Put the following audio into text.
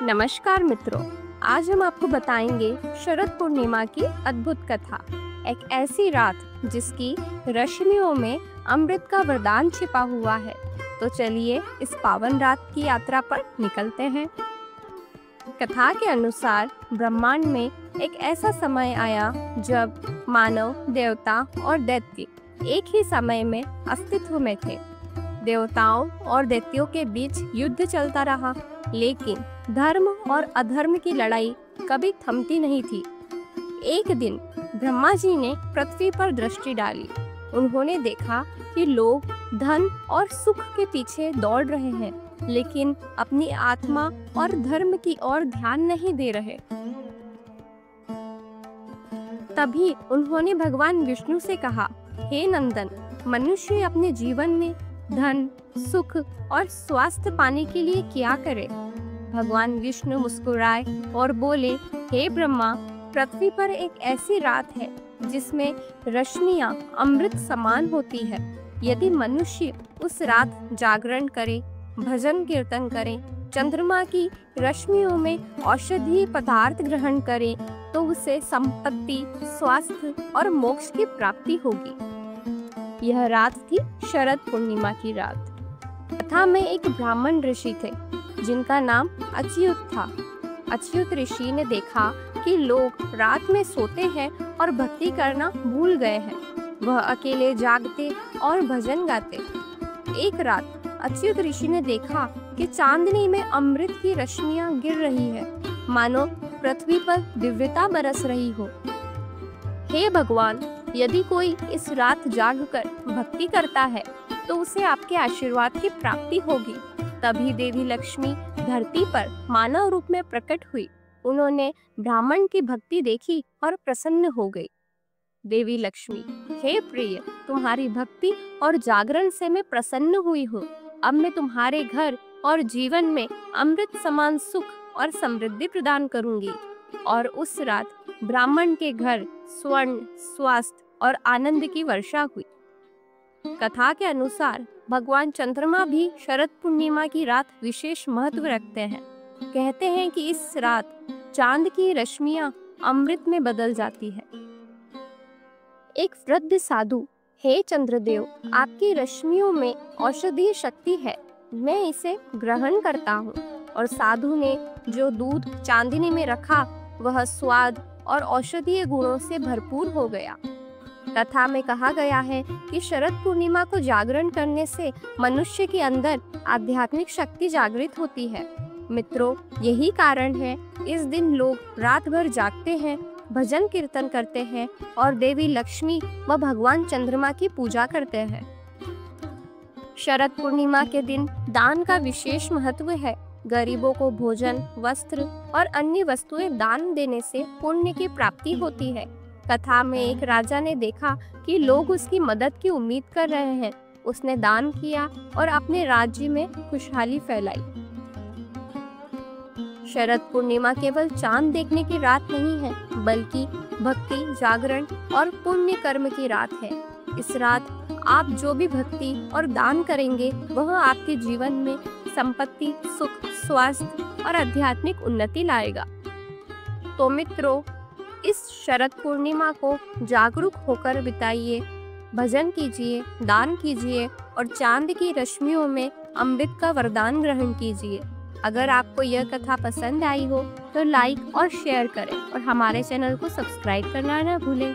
नमस्कार मित्रों, आज हम आपको बताएंगे शरद पूर्णिमा की अद्भुत कथा। एक ऐसी रात जिसकी रश्मियों में अमृत का वरदान छिपा हुआ है। तो चलिए इस पावन रात की यात्रा पर निकलते हैं। कथा के अनुसार ब्रह्मांड में एक ऐसा समय आया जब मानव, देवता और दैत्य एक ही समय में अस्तित्व में थे। देवताओं और दैत्यों के बीच युद्ध चलता रहा, लेकिन धर्म और अधर्म की लड़ाई कभी थमती नहीं थी। एक दिन ब्रह्मा जी ने पृथ्वी पर दृष्टि डाली। उन्होंने देखा कि लोग धन और सुख के पीछे दौड़ रहे हैं, लेकिन अपनी आत्मा और धर्म की ओर ध्यान नहीं दे रहे। तभी उन्होंने भगवान विष्णु से कहा, हे नंदन, मनुष्य अपने जीवन में धन, सुख और स्वास्थ्य पाने के लिए क्या करे? भगवान विष्णु मुस्कुराए और बोले, हे ब्रह्मा, पृथ्वी पर एक ऐसी रात है जिसमें रश्मियां अमृत समान होती है। यदि मनुष्य उस रात जागरण करे, भजन कीर्तन करे, चंद्रमा की रश्मियों में औषधीय पदार्थ ग्रहण करे, तो उसे संपत्ति, स्वास्थ्य और मोक्ष की प्राप्ति होगी। यह रात थी शरद पूर्णिमा की रात। कथा में एक ब्राह्मण ऋषि थे जिनका नाम अच्युत था। अच्युत ऋषि ने देखा कि लोग रात में सोते हैं और भक्ति करना भूल गए हैं। वह अकेले जागते और भजन गाते। एक रात अच्युत ऋषि ने देखा कि चांदनी में अमृत की रश्मियां गिर रही है, मानो पृथ्वी पर दिव्यता बरस रही हो। हे भगवान, यदि कोई इस रात जागकर भक्ति करता है तो उसे आपके आशीर्वाद की प्राप्ति होगी। तभी देवी लक्ष्मी धरती पर मानव रूप में प्रकट हुई। उन्होंने ब्राह्मण की भक्ति देखी और प्रसन्न हो गई। देवी लक्ष्मी, हे प्रिय, तुम्हारी भक्ति और जागरण से मैं प्रसन्न हुई हूँ। अब मैं तुम्हारे घर और जीवन में अमृत समान सुख और समृद्धि प्रदान करूंगी। और उस रात ब्राह्मण के घर स्वर्ण, स्वास्थ्य और आनंद की वर्षा हुई। कथा के अनुसार भगवान चंद्रमा भी शरद पूर्णिमा की रात विशेष महत्व रखते हैं। कहते हैं कि इस रात चांद की रश्मियां अमृत में बदल जाती है। एक वृद्ध साधु, हे चंद्रदेव, आपकी रश्मियों में औषधीय शक्ति है, मैं इसे ग्रहण करता हूँ। और साधु ने जो दूध चांदनी में रखा वह स्वाद और औषधीय गुणों से भरपूर हो गया। कथा में कहा गया है कि शरद पूर्णिमा को जागरण करने से मनुष्य के अंदर आध्यात्मिक शक्ति जागृत होती है। मित्रों, यही कारण है इस दिन लोग रात भर जागते हैं, भजन कीर्तन करते हैं और देवी लक्ष्मी व भगवान चंद्रमा की पूजा करते हैं। शरद पूर्णिमा के दिन दान का विशेष महत्व है। गरीबों को भोजन, वस्त्र और अन्य वस्तुएं दान देने से पुण्य की प्राप्ति होती है। कथा में एक राजा ने देखा कि लोग उसकी मदद की उम्मीद कर रहे हैं। उसने दान किया और अपने राज्य में खुशहाली फैलाई। शरद पूर्णिमा केवल चांद देखने की रात नहीं है, बल्कि भक्ति, जागरण और पुण्य कर्म की रात है। इस रात आप जो भी भक्ति और दान करेंगे वह आपके जीवन में संपत्ति, सुख, स्वास्थ्य और आध्यात्मिक उन्नति लाएगा। तो मित्रों, इस शरद पूर्णिमा को जागरूक होकर बिताइए, भजन कीजिए, दान कीजिए और चांद की रश्मियों में अमृत का वरदान ग्रहण कीजिए। अगर आपको यह कथा पसंद आई हो तो लाइक और शेयर करें और हमारे चैनल को सब्सक्राइब करना न भूलें।